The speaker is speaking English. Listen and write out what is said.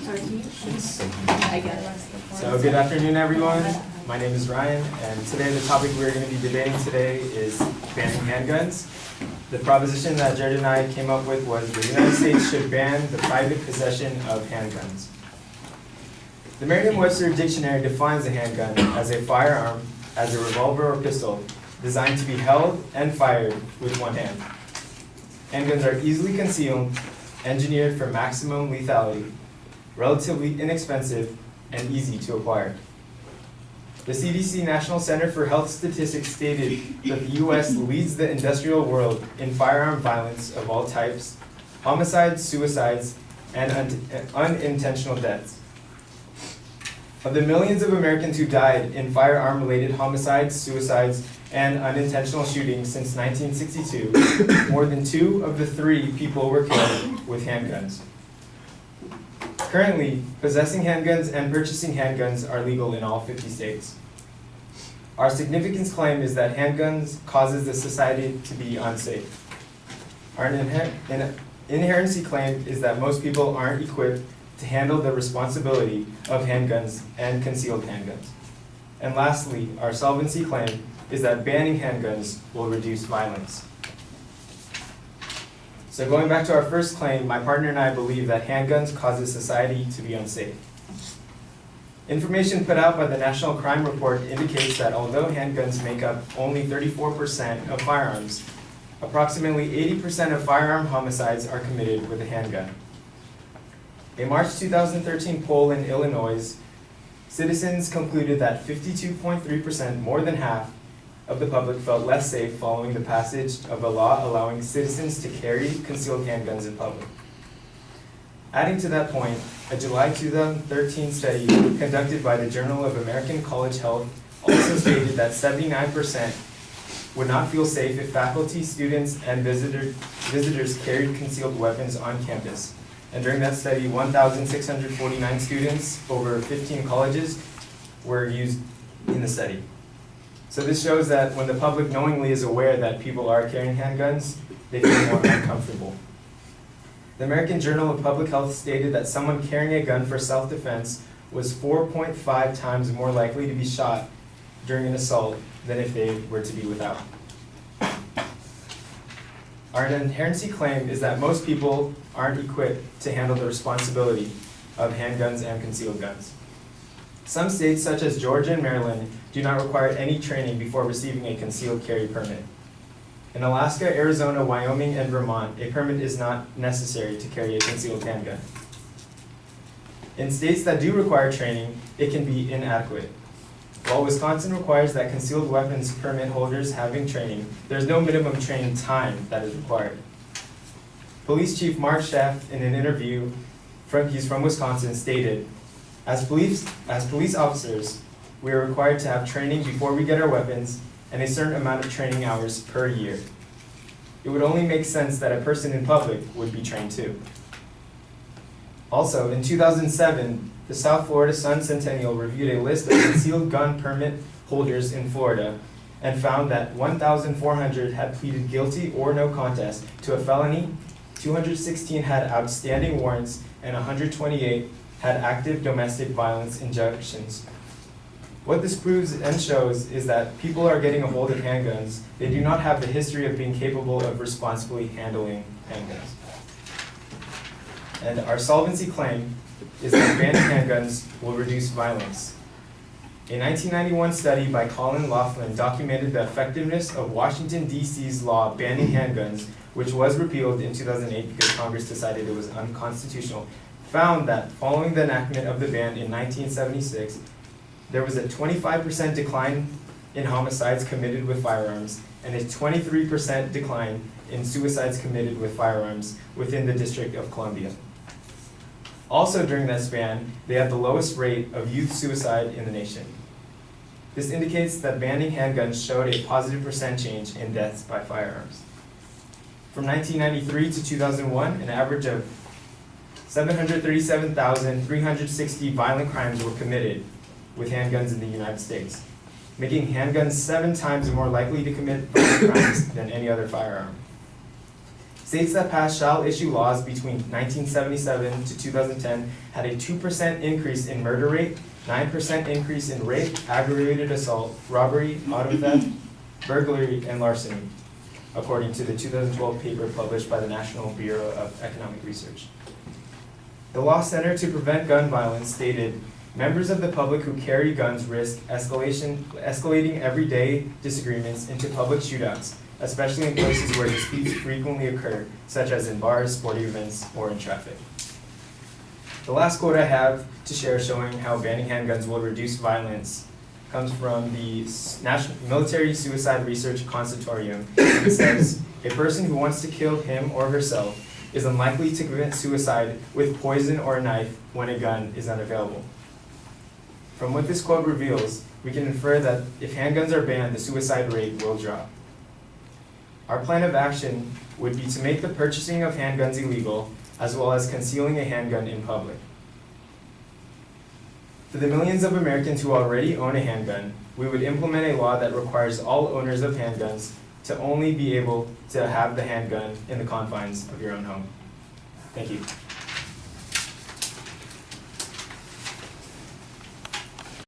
So good afternoon, everyone. My name is Ryan, and today the topic we're going to be debating today is banning handguns. The proposition that Jared and I came up with was the United States should ban the private possession of handguns. The Merriam-Webster dictionary defines a handgun as a firearm, as a revolver or pistol, designed to be held and fired with one hand. Handguns are easily concealed, engineered for maximum lethality, relatively inexpensive, and easy to acquire. The CDC National Center for Health Statistics stated that the U.S. leads the industrial world in firearm violence of all types, homicides, suicides, and unintentional deaths. Of the millions of Americans who died in firearm-related homicides, suicides, and unintentional shootings since 1962, more than 2 of the 3 people were killed with handguns. Currently, possessing handguns and purchasing handguns are legal in all 50 states. Our significance claim is that handguns causes the society to be unsafe. Our inherency claim is that most people aren't equipped to handle the responsibility of handguns and concealed handguns. And lastly, our solvency claim is that banning handguns will reduce violence. So going back to our first claim, my partner and I believe that handguns causes society to be unsafe. Information put out by the National Crime Report indicates that although handguns make up only 34% of firearms, approximately 80% of firearm homicides are committed with a handgun. A March 2013 poll in Illinois, citizens concluded that 52.3%, more than half, of the public felt less safe following the passage of a law allowing citizens to carry concealed handguns in public. Adding to that point, a July 2013 study conducted by the Journal of American College Health also stated that 79% would not feel safe if faculty, students, and visitors carried concealed weapons on campus. And during that study, 1,649 students over 15 colleges were used in the study. So this shows that when the public knowingly is aware that people are carrying handguns, they feel more uncomfortable. The American Journal of Public Health stated that someone carrying a gun for self-defense was 4.5 times more likely to be shot during an assault than if they were to be without. Our inherency claim is that most people aren't equipped to handle the responsibility of handguns and concealed guns. Some states, such as Georgia and Maryland, do not require any training before receiving a concealed carry permit. In Alaska, Arizona, Wyoming, and Vermont, a permit is not necessary to carry a concealed handgun. In states that do require training, it can be inadequate. While Wisconsin requires that concealed weapons permit holders having training, there's no minimum training time that is required. Police Chief Mark Sheff, in an interview, he's from Wisconsin, stated, As police officers, we are required to have training before we get our weapons and a certain amount of training hours per year. It would only make sense that a person in public would be trained too. Also, in 2007, the South Florida Sun Centennial reviewed a list of concealed gun permit holders in Florida and found that 1,400 had pleaded guilty or no contest to a felony, 216 had outstanding warrants, and 128 had active domestic violence injunctions. What this proves and shows is that people are getting a hold of handguns. They do not have the history of being capable of responsibly handling handguns. And our solvency claim is that banning handguns will reduce violence. A 1991 study by Colin Laughlin documented the effectiveness of Washington, D.C.'s law banning handguns, which was repealed in 2008 because Congress decided it was unconstitutional, found that following the enactment of the ban in 1976, there was a 25% decline in homicides committed with firearms and a 23% decline in suicides committed with firearms within the District of Columbia. Also during that span, they had the lowest rate of youth suicide in the nation. This indicates that banning handguns showed a positive percent change in deaths by firearms. From 1993 to 2001, an average of 737,360 violent crimes were committed with handguns in the United States, making handguns 7 times more likely to commit violent crimes than any other firearm. States that passed shall issue laws between 1977 to 2010 had a 2% increase in murder rate, 9% increase in rape, aggravated assault, robbery, auto theft, burglary, and larceny, according to the 2012 paper published by the National Bureau of Economic Research. The Law Center to Prevent Gun Violence stated, members of the public who carry guns risk escalating everyday disagreements into public shootouts, especially in places where disputes frequently occur, such as in bars, sporting events, or in traffic. The last quote I have to share showing how banning handguns will reduce violence comes from the National Military Suicide Research Consortium. It says, a person who wants to kill him or herself is unlikely to commit suicide with poison or a knife when a gun is unavailable. From what this quote reveals, we can infer that if handguns are banned, the suicide rate will drop. Our plan of action would be to make the purchasing of handguns illegal, as well as concealing a handgun in public. For the millions of Americans who already own a handgun, we would implement a law that requires all owners of handguns to only be able to have the handgun in the confines of your own home. Thank you.